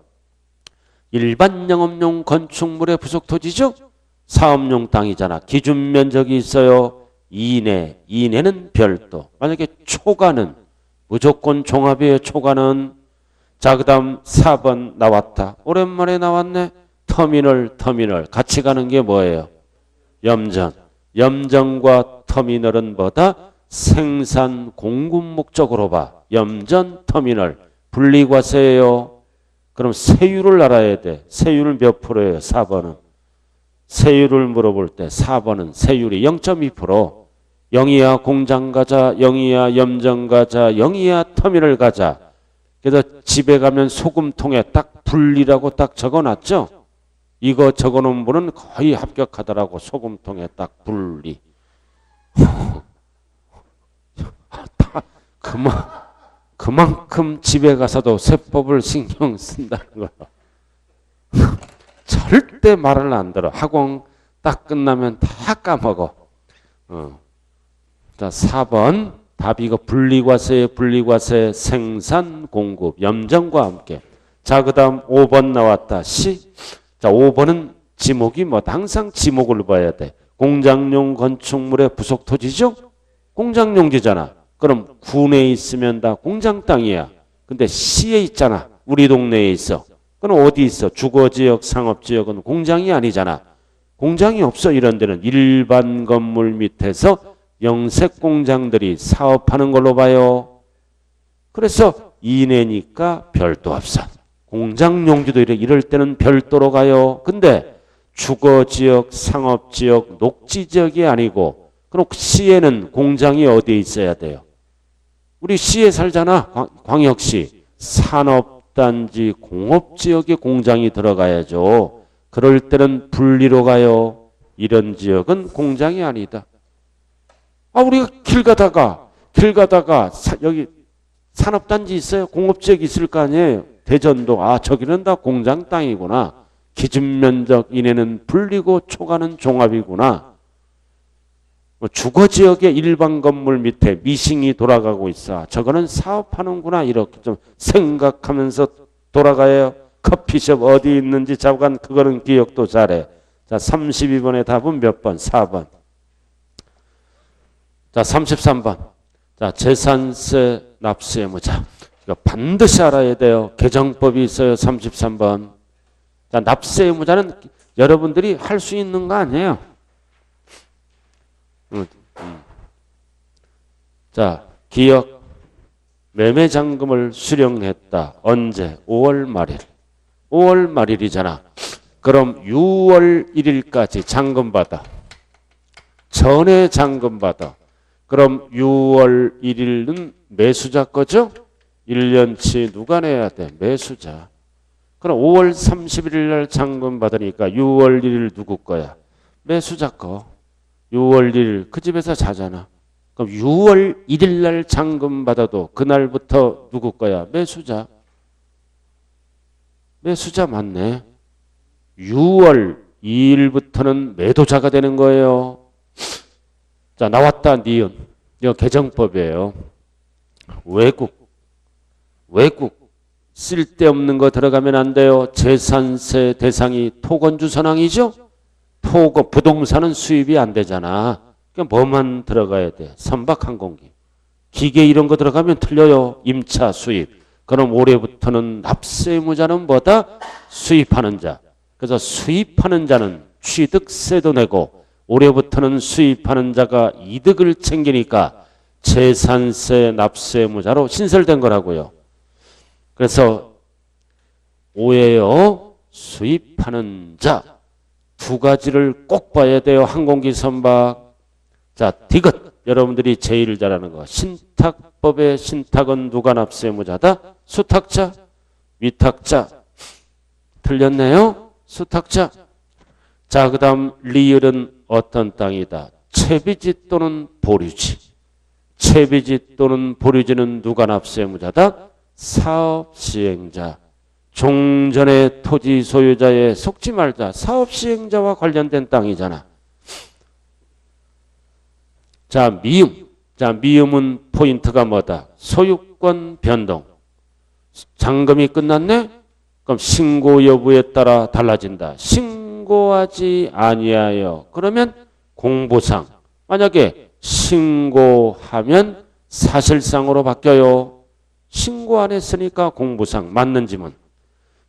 S1: 일반 영업용 건축물의 부속토지죠? 사업용 땅이잖아. 기준 면적이 있어요. 이내. 이내는 별도. 만약에 초과는 무조건 종합이에요. 초과는. 자, 그 다음 4번 나왔다. 오랜만에 나왔네. 터미널. 같이 가는 게 뭐예요? 염전. 염전과 터미널은 뭐다? 생산 공급 목적으로 봐. 염전, 터미널. 분리과세예요. 그럼 세율을 알아야 돼. 세율 몇 프로예요? 4번은. 세율을 물어볼 때 4번은 세율이 0.2%. 0이야 공장 가자, 0이야 염전 가자, 0이야 터미널 가자. 그래서 집에 가면 소금통에 딱 분리라고 딱 적어놨죠? 이거 적어놓은 분은 거의 합격하더라고. 소금통에 딱 분리. 그만큼 집에 가서도 세법을 신경 쓴다는 거야. 절대 말을 안 들어. 학원 딱 끝나면 다 까먹어. 자, 4번 답 이거 분리과세 생산 공급 염전과 함께. 자, 그 다음 5번 나왔다. C. 자, 5번은 지목이 뭐 항상 지목을 봐야 돼. 공장용 건축물의 부속토지죠? 공장용지잖아. 그럼 군에 있으면 다 공장 땅이야. 근데 시에 있잖아. 우리 동네에 있어. 그럼 어디 있어? 주거지역, 상업지역은 공장이 아니잖아. 공장이 없어. 이런 데는 일반 건물 밑에서 영색 공장들이 사업하는 걸로 봐요. 그래서 이내니까 별도 합산. 공장 용지도 이럴 때는 별도로 가요. 근데 주거지역, 상업지역, 녹지지역이 아니고 그럼 시에는 공장이 어디에 있어야 돼요? 우리 시에 살잖아. 광역시. 산업단지, 공업지역에 공장이 들어가야죠. 그럴 때는 분리로 가요. 이런 지역은 공장이 아니다. 우리가 길 가다가 여기 산업단지 있어요? 공업지역 있을 거 아니에요? 대전도 저기는 다 공장 땅이구나. 기준면적 이내는 분리고 초과는 종합이구나. 주거지역의 일반 건물 밑에 미싱이 돌아가고 있어. 저거는 사업하는구나. 이렇게 좀 생각하면서 돌아가요. 커피숍 어디 있는지 잠깐 그거는 기억도 잘해. 자, 32번의 답은 몇 번? 4번. 자, 33번. 자, 재산세 납세 의무자. 이거 반드시 알아야 돼요. 개정법이 있어요. 33번. 자, 납세 의무자는 여러분들이 할 수 있는 거 아니에요. 자, 기억 매매잔금을 수령했다. 언제? 5월 말일. 5월 말일이잖아. 그럼 6월 1일까지 잔금 받아. 전에 잔금 받아. 그럼 6월 1일은 매수자 거죠? 1년치 누가 내야 돼? 매수자. 그럼 5월 31일 날 잔금 받으니까 6월 1일 누구 거야? 매수자 거. 6월 1일 그 집에서 자잖아. 그럼 6월 1일 날 잔금 받아도 그날부터 누구 거야? 매수자. 매수자 맞네. 6월 2일부터는 매도자가 되는 거예요. 자, 나왔다. 니은. 이거 개정법이에요. 외국 쓸데없는 거 들어가면 안 돼요. 재산세 대상이 토건주 선항이죠. 토거 부동산은 수입이 안 되잖아. 그러니까 뭐만 들어가야 돼? 선박항공기. 기계 이런 거 들어가면 틀려요. 임차 수입. 그럼 올해부터는 납세 의무자는 뭐다? 수입하는 자. 그래서 수입하는 자는 취득세도 내고 올해부터는 수입하는 자가 이득을 챙기니까 재산세 납세 의무자로 신설된 거라고요. 그래서 오해요. 수입하는 자. 두 가지를 꼭 봐야 돼요. 항공기 선박. 자, 디귿. 여러분들이 제일 잘하는 거. 신탁법의 신탁은 누가 납세 의무자다? 수탁자. 위탁자. 틀렸네요. 수탁자. 자, 그 다음 리을은 어떤 땅이다? 채비지 또는 보류지. 채비지 또는 보류지는 누가 납세 의무자다? 사업시행자. 종전의 토지 소유자에 속지 말자. 사업시행자와 관련된 땅이잖아. 자, 미음. 자, 미음은 포인트가 뭐다? 소유권 변동. 잔금이 끝났네? 그럼 신고 여부에 따라 달라진다. 신고하지 아니하여. 그러면 공보상. 만약에 신고하면 사실상으로 바뀌어요. 신고 안 했으니까 공보상. 맞는 지문.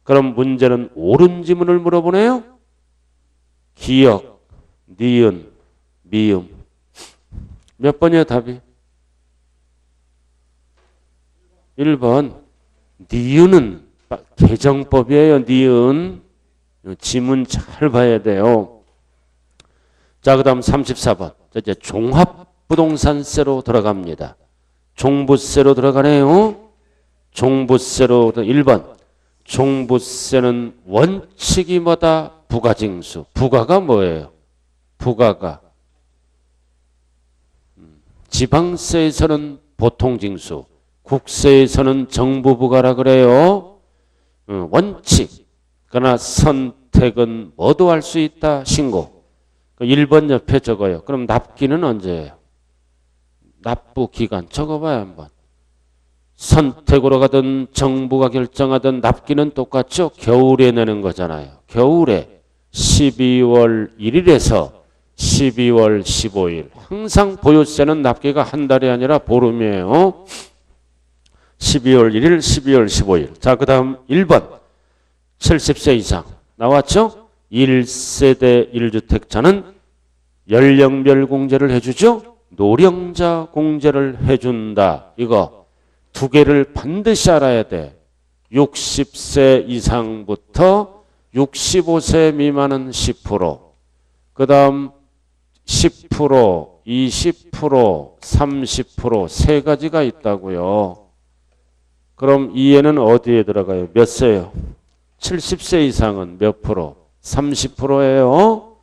S1: 그럼 문제는 옳은 지문을 물어보네요. 기역, 니은, 미음. 몇 번이에요, 답이? 1번. 니은은 개정법이에요, 니은. 지문 잘 봐야 돼요. 자, 그 다음 34번. 자, 이제 종합부동산세로 들어갑니다. 종부세로 들어가네요. 종부세로 1번. 종부세는 원칙이 뭐다? 부가징수. 부가가 뭐예요? 부가가. 지방세에서는 보통징수. 국세에서는 정부부가라 그래요. 원칙. 그러나 선택은 뭐도 할 수 있다? 신고. 1번 옆에 적어요. 그럼 납기는 언제예요? 납부 기간 적어봐요 한번. 선택으로 가든 정부가 결정하든 납기는 똑같죠. 겨울에 내는 거잖아요. 겨울에 12월 1일에서 12월 15일. 항상 보유세는 납기가 한 달이 아니라 보름이에요. 12월 1일, 12월 15일. 자, 그 다음 1번. 70세 이상. 나왔죠? 1세대 1주택자는 연령별 공제를 해주죠? 노령자 공제를 해준다. 이거 두 개를 반드시 알아야 돼. 60세 이상부터 65세 미만은 10%. 그 다음 10%, 20%, 30% 세 가지가 있다고요. 그럼 이해는 어디에 들어가요? 몇 세요? 70세 이상은 몇 프로? 30%예요.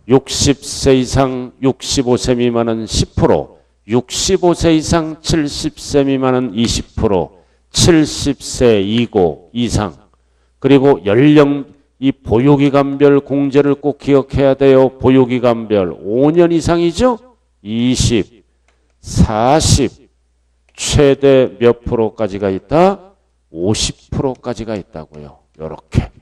S1: 60세 이상 65세 미만은 10%, 65세 이상 70세 미만은 20%, 70세 이고 이상. 그리고 연령 이 보유기간별 공제를 꼭 기억해야 돼요. 보유기간별 5년 이상이죠? 20, 40, 최대 몇 프로까지가 있다? 50%까지가 있다고요. 요렇게.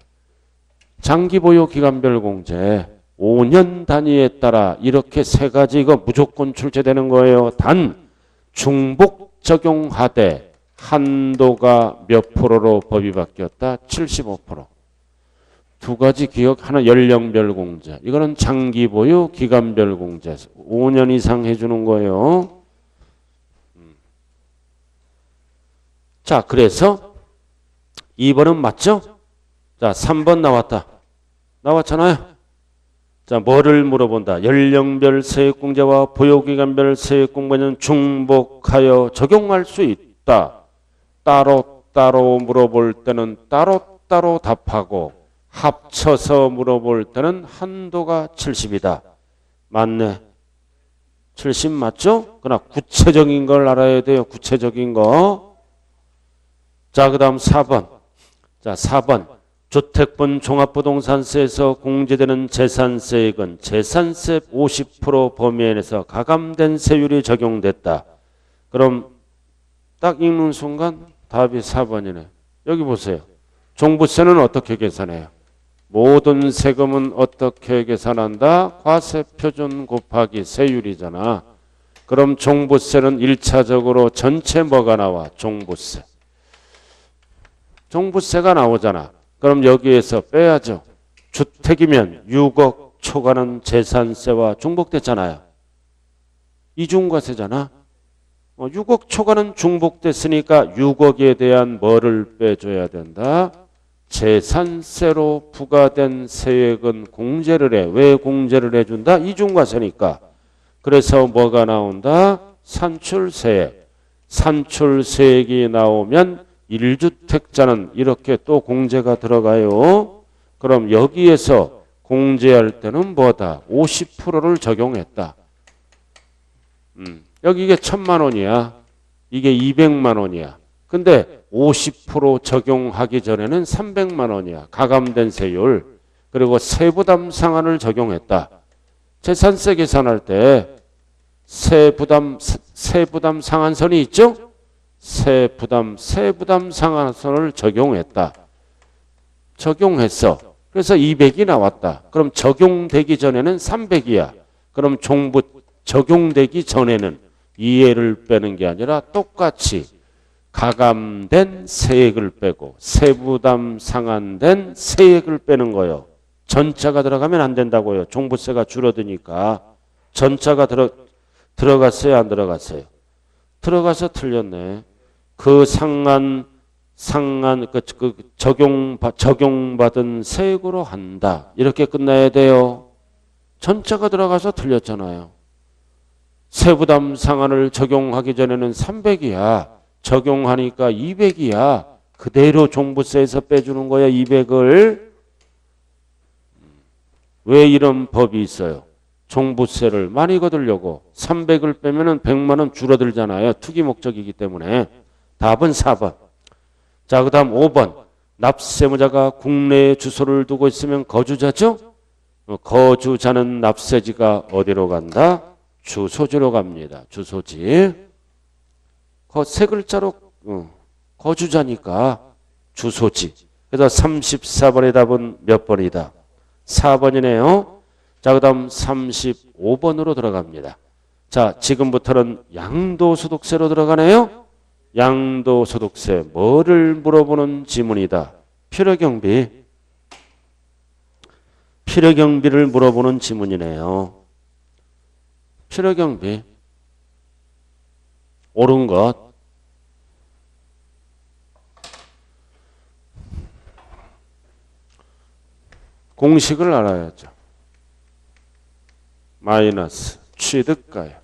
S1: 장기 보유 기간별 공제 5년 단위에 따라 이렇게 세 가지 이거 무조건 출제되는 거예요. 단 중복 적용하되 한도가 몇 프로로 법이 바뀌었다? 75%. 두 가지 기억, 하나 연령별 공제. 이거는 장기 보유 기간별 공제. 5년 이상 해주는 거예요. 자, 그래서 2번은 맞죠? 자, 3번 나왔다. 나왔잖아요. 자, 뭐를 물어본다? 연령별 세액공제와 보유기간별 세액공제는 중복하여 적용할 수 있다. 따로따로 물어볼 때는 따로따로 답하고 합쳐서 물어볼 때는 한도가 70이다. 맞네. 70 맞죠? 그러나 구체적인 걸 알아야 돼요. 구체적인 거. 자, 그 다음 4번. 자, 4번. 주택분 종합부동산세에서 공제되는 재산세액은 재산세 50% 범위 내에서 가감된 세율이 적용됐다. 그럼 딱 읽는 순간 답이 4번이네. 여기 보세요. 종부세는 어떻게 계산해요? 모든 세금은 어떻게 계산한다? 과세표준 곱하기 세율이잖아. 그럼 종부세는 1차적으로 전체 뭐가 나와? 종부세. 종부세가 나오잖아. 그럼 여기에서 빼야죠. 주택이면 6억 초과는 재산세와 중복됐잖아요. 이중과세잖아. 6억 초과는 중복됐으니까 6억에 대한 뭐를 빼줘야 된다? 재산세로 부과된 세액은 공제를 해. 왜 공제를 해준다? 이중과세니까. 그래서 뭐가 나온다? 산출세액. 산출세액이 나오면 1주택자는 이렇게 또 공제가 들어가요. 그럼 여기에서 공제할 때는 뭐다? 50%를 적용했다. 여기 이게 1,000만 원이야. 이게 200만 원이야. 근데 50% 적용하기 전에는 300만 원이야. 가감된 세율. 그리고 세부담 상한을 적용했다. 재산세 계산할 때 세부담 상한선이 있죠? 세부담 상한선을 적용했다. 적용했어. 그래서 200이 나왔다. 그럼 적용되기 전에는 300이야. 그럼 적용되기 전에는 2회를 빼는 게 아니라 똑같이 가감된 세액을 빼고 세부담 상한된 세액을 빼는 거예요. 전자가 들어가면 안 된다고요. 종부세가 줄어드니까. 전자가 들어갔어요? 안 들어갔어요? 들어가서 틀렸네. 그 적용받은 세액으로 한다. 이렇게 끝나야 돼요. 전자가 들어가서 틀렸잖아요. 세부담 상한을 적용하기 전에는 300이야. 적용하니까 200이야. 그대로 종부세에서 빼주는 거야. 200을. 왜 이런 법이 있어요? 종부세를 많이 거두려고 300을 빼면은 100만 원 줄어들잖아요. 투기 목적이기 때문에. 답은 4번. 자, 그 다음 5번. 납세무자가 국내에 주소를 두고 있으면 거주자죠? 거주자는 납세지가 어디로 간다? 주소지로 갑니다. 주소지. 세 글자로 거주자니까 주소지. 그래서 34번의 답은 몇 번이다? 4번이네요. 자, 그 다음 35번으로 들어갑니다. 자, 지금부터는 양도소득세로 들어가네요. 양도소득세. 뭐를 물어보는 지문이다? 필요경비. 필요경비를 물어보는 지문이네요. 필요경비. 옳은 것. 공식을 알아야죠. 마이너스 취득가액.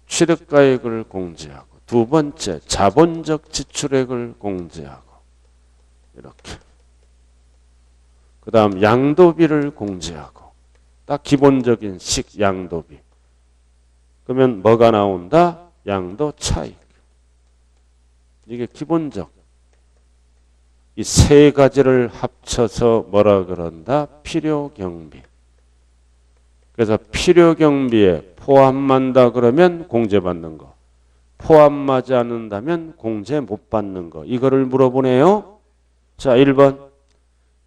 S1: 취득가액을 공제하고 두 번째 자본적 지출액을 공제하고 이렇게. 그 다음 양도비를 공제하고 딱 기본적인 식 양도비. 그러면 뭐가 나온다? 양도 차익. 이게 기본적. 이 세 가지를 합쳐서 뭐라 그런다? 필요 경비. 그래서 필요경비에 포함한다 그러면 공제받는 거. 포함하지 않는다면 공제 못 받는 거. 이거를 물어보네요. 자, 1번.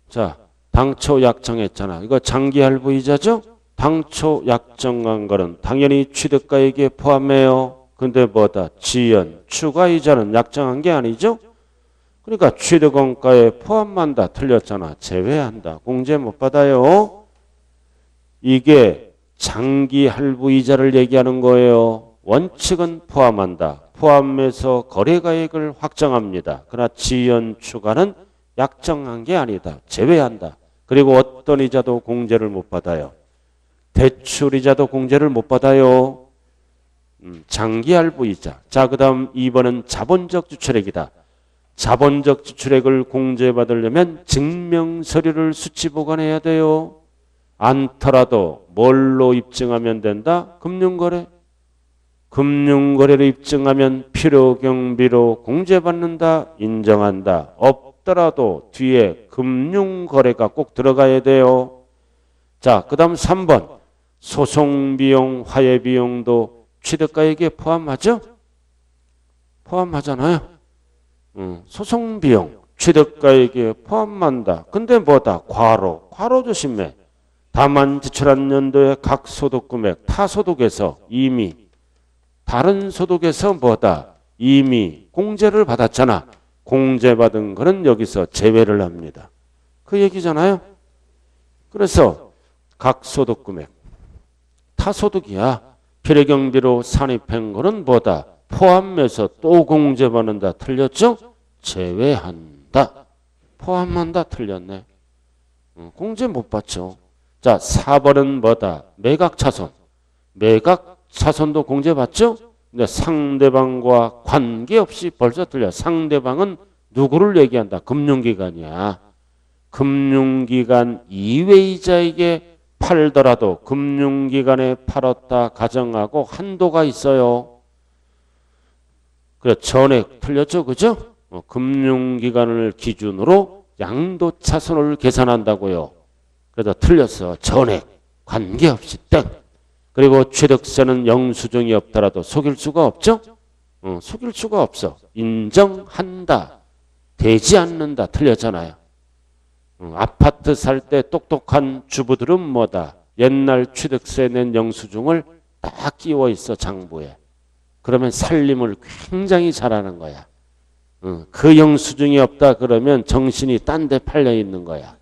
S1: 자, 당초 약정했잖아. 이거 장기할부이자죠? 당초 약정한 거는 당연히 취득가액에 포함해요. 근데 뭐다? 지연, 추가이자는 약정한 게 아니죠? 그러니까 취득원가에 포함한다. 틀렸잖아. 제외한다. 공제 못 받아요. 이게 장기할부이자를 얘기하는 거예요. 원칙은 포함한다. 포함해서 거래가액을 확정합니다. 그러나 지연 추가는 약정한 게 아니다. 제외한다. 그리고 어떤 이자도 공제를 못 받아요. 대출이자도 공제를 못 받아요. 장기할부이자. 자, 그 다음 2번은 자본적 지출액이다. 자본적 지출액을 공제받으려면 증명서류를 수치 보관해야 돼요. 않더라도 뭘로 입증하면 된다? 금융거래. 금융거래를 입증하면 필요경비로 공제받는다. 인정한다. 없더라도 뒤에 금융거래가 꼭 들어가야 돼요. 자, 그 다음 3번. 소송비용, 화해비용도 취득가액에 포함하죠? 포함하잖아요. 소송비용, 취득가액에 포함한다. 근데 뭐다? 과로. 과로 조심해. 다만 지출한 연도의 각 소득금액, 타소득에서 이미 다른 소득에서 뭐다? 이미 공제를 받았잖아. 공제받은 거는 여기서 제외를 합니다. 그 얘기잖아요. 그래서 각 소득금액, 타소득이야. 필요경비로 산입한 거는 뭐다? 포함해서 또 공제받는다. 틀렸죠? 제외한다. 포함한다. 틀렸네. 공제 못 받죠. 자, 4번은 뭐다? 매각차손. 매각차손도 공제받죠? 근데 상대방과 관계없이 벌써 틀려. 상대방은 누구를 얘기한다? 금융기관이야. 금융기관 이외이자에게 팔더라도 금융기관에 팔았다 가정하고 한도가 있어요. 그래, 전액 틀렸죠? 그죠? 금융기관을 기준으로 양도차손을 계산한다고요. 그래서 틀렸어. 전액, 관계없이 땡. 그리고 취득세는 영수증이 없더라도 속일 수가 없죠? 속일 수가 없어. 인정한다. 되지 않는다. 틀렸잖아요. 아파트 살 때 똑똑한 주부들은 뭐다? 옛날 취득세 낸 영수증을 딱 끼워 있어, 장부에. 그러면 살림을 굉장히 잘하는 거야. 그 영수증이 없다 그러면 정신이 딴 데 팔려 있는 거야.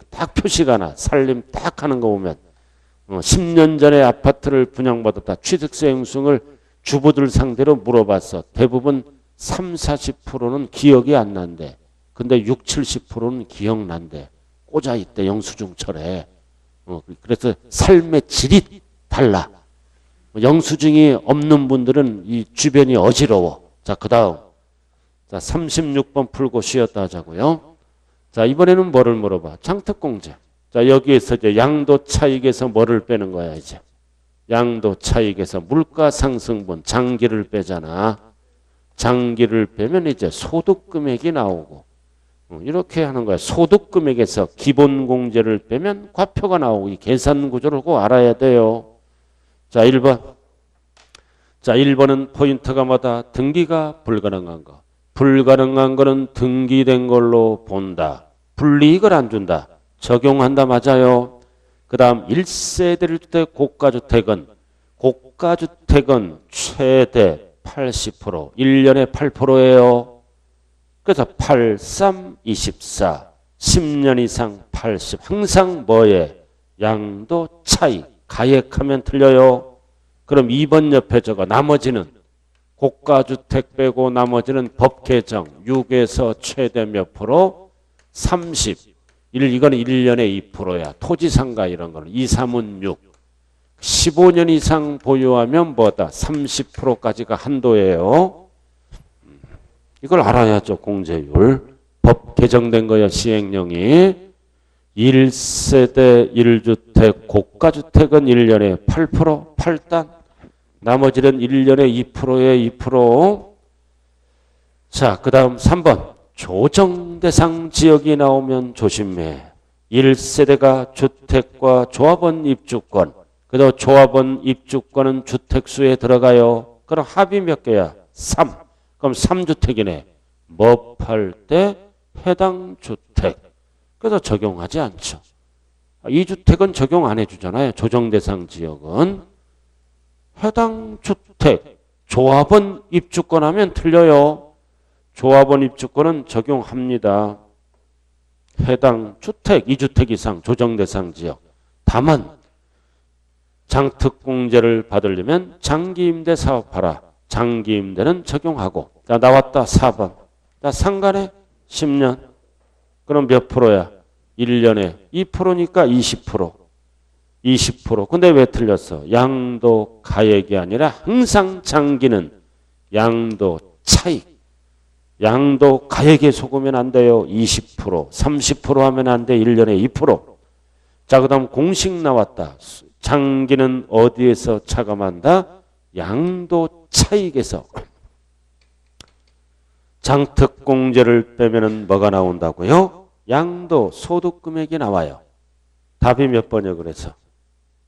S1: 딱 표시가 나. 살림 딱 하는 거 보면 10년 전에 아파트를 분양받았다. 취득세 영수증을 주부들 상대로 물어봤어. 대부분 30-40%는 기억이 안 난대. 근데 60-70%는 기억난대. 꽂아있대. 영수증철에. 그래서 삶의 질이 달라. 영수증이 없는 분들은 이 주변이 어지러워. 자, 그 다음. 자, 36번 풀고 쉬었다 하자고요. 자, 이번에는 뭐를 물어봐? 장특공제. 자, 여기에서 이제 양도 차익에서 뭐를 빼는 거야, 이제. 양도 차익에서 물가 상승분, 장기를 빼잖아. 장기를 빼면 이제 소득 금액이 나오고. 이렇게 하는 거야. 소득 금액에서 기본 공제를 빼면 과표가 나오고. 이 계산 구조를 꼭 알아야 돼요. 자, 1번. 자, 1번은 포인트가 뭐다? 등기가 불가능한 거. 불가능한 거는 등기된 걸로 본다. 불이익을 안 준다. 적용한다. 맞아요. 그 다음 1세대를 주택 고가주택은 최대 80%, 1년에 8%예요. 그래서 8, 3, 24, 10년 이상 80. 항상 뭐에? 양도 차익. 가액하면 틀려요. 그럼 2번 옆에 저거 나머지는 고가주택 빼고 나머지는 법 개정 6에서 최대 몇 프로? 30. 이거는 1년에 2%야. 토지상가 이런 거는 2, 3은 6. 15년 이상 보유하면 뭐다? 30%까지가 한도예요. 이걸 알아야죠. 공제율. 법 개정된 거야. 시행령이. 1세대 1주택 고가주택은 1년에 8%, 8단. 나머지는 1년에 2%에 2%. 자, 그 다음 3번. 조정대상 지역이 나오면 조심해. 1세대가 주택과 조합원 입주권, 그래서 조합원 입주권은 주택수에 들어가요. 그럼 합이 몇 개야? 3. 그럼 3주택이네. 뭐 팔 때 해당 주택. 그래서 적용하지 않죠. 2주택은 적용 안 해주잖아요. 조정대상 지역은. 해당 주택. 조합원 입주권 하면 틀려요. 조합원 입주권은 적용합니다. 해당 주택, 2주택 이상 조정대상 지역. 다만 장특공제를 받으려면 장기임대 사업하라. 장기임대는 적용하고. 자, 나왔다. 4번. 자, 상간에 10년. 그럼 몇 프로야? 1년에 2%니까 20%. 20%. 근데 왜 틀렸어? 양도 가액이 아니라 항상 장기는 양도 차익. 양도 가액에 속으면 안 돼요. 20%, 30% 하면 안 돼. 1년에 2%. 자, 그 다음 공식 나왔다. 장기는 어디에서 차감한다? 양도 차익에서. 장특공제를 빼면은 뭐가 나온다고요? 양도 소득 금액이 나와요. 답이 몇 번이요? 그래서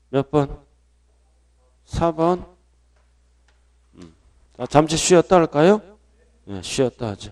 S1: 몇 번? 4번. 자, 잠시 쉬었다 할까요? 네, 쉬었다 하죠.